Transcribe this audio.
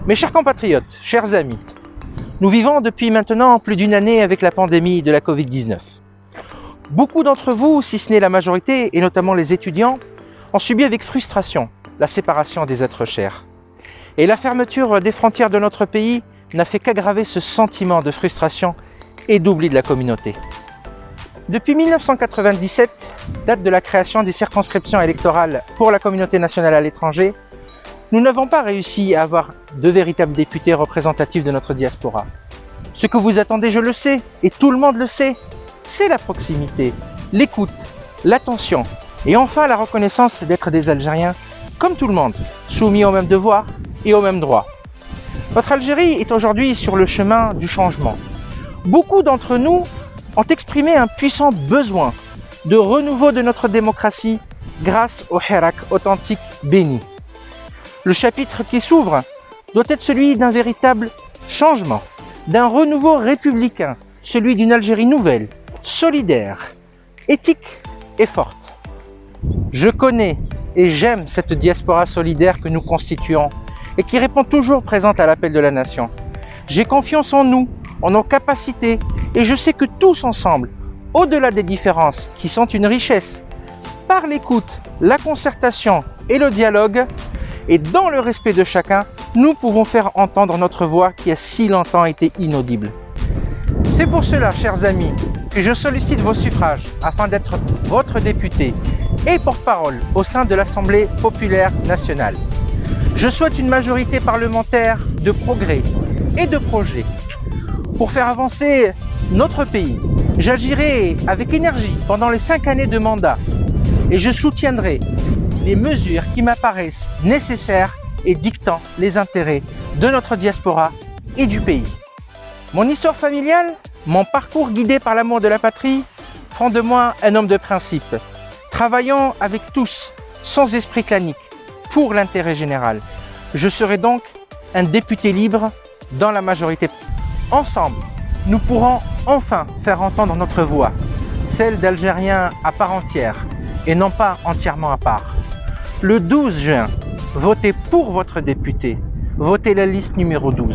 Mes chers compatriotes, chers amis, nous vivons depuis maintenant plus d'une année avec la pandémie de la Covid-19. Beaucoup d'entre vous, si ce n'est la majorité, et notamment les étudiants, ont subi avec frustration la séparation des êtres chers. Et la fermeture des frontières de notre pays n'a fait qu'aggraver ce sentiment de frustration et d'oubli de la communauté. Depuis 1997, date de la création des circonscriptions électorales pour la communauté nationale à l'étranger, nous n'avons pas réussi à avoir de véritables députés représentatifs de notre diaspora. Ce que vous attendez, je le sais, et tout le monde le sait, c'est la proximité, l'écoute, l'attention, et enfin la reconnaissance d'être des Algériens, comme tout le monde, soumis aux mêmes devoirs et aux mêmes droits. Notre Algérie est aujourd'hui sur le chemin du changement. Beaucoup d'entre nous ont exprimé un puissant besoin de renouveau de notre démocratie grâce au Hirak authentique béni. Le chapitre qui s'ouvre doit être celui d'un véritable changement, d'un renouveau républicain, celui d'une Algérie nouvelle, solidaire, éthique et forte. Je connais et j'aime cette diaspora solidaire que nous constituons et qui répond toujours présente à l'appel de la nation. J'ai confiance en nous, en nos capacités et je sais que tous ensemble, au-delà des différences qui sont une richesse, par l'écoute, la concertation et le dialogue, et dans le respect de chacun, nous pouvons faire entendre notre voix qui a si longtemps été inaudible. C'est pour cela, chers amis, que je sollicite vos suffrages afin d'être votre député et porte-parole au sein de l'Assemblée populaire nationale. Je souhaite une majorité parlementaire de progrès et de projets. Pour faire avancer notre pays, j'agirai avec énergie pendant les 5 années de mandat et je soutiendrai les mesures qui m'apparaissent nécessaires et dictant les intérêts de notre diaspora et du pays. Mon histoire familiale, mon parcours guidé par l'amour de la patrie font de moi un homme de principe. Travaillons avec tous, sans esprit clanique, pour l'intérêt général. Je serai donc un député libre dans la majorité. Ensemble, nous pourrons enfin faire entendre notre voix, celle d'Algériens à part entière et non pas entièrement à part. Le 12 juin, votez pour votre député. Votez la liste numéro 12.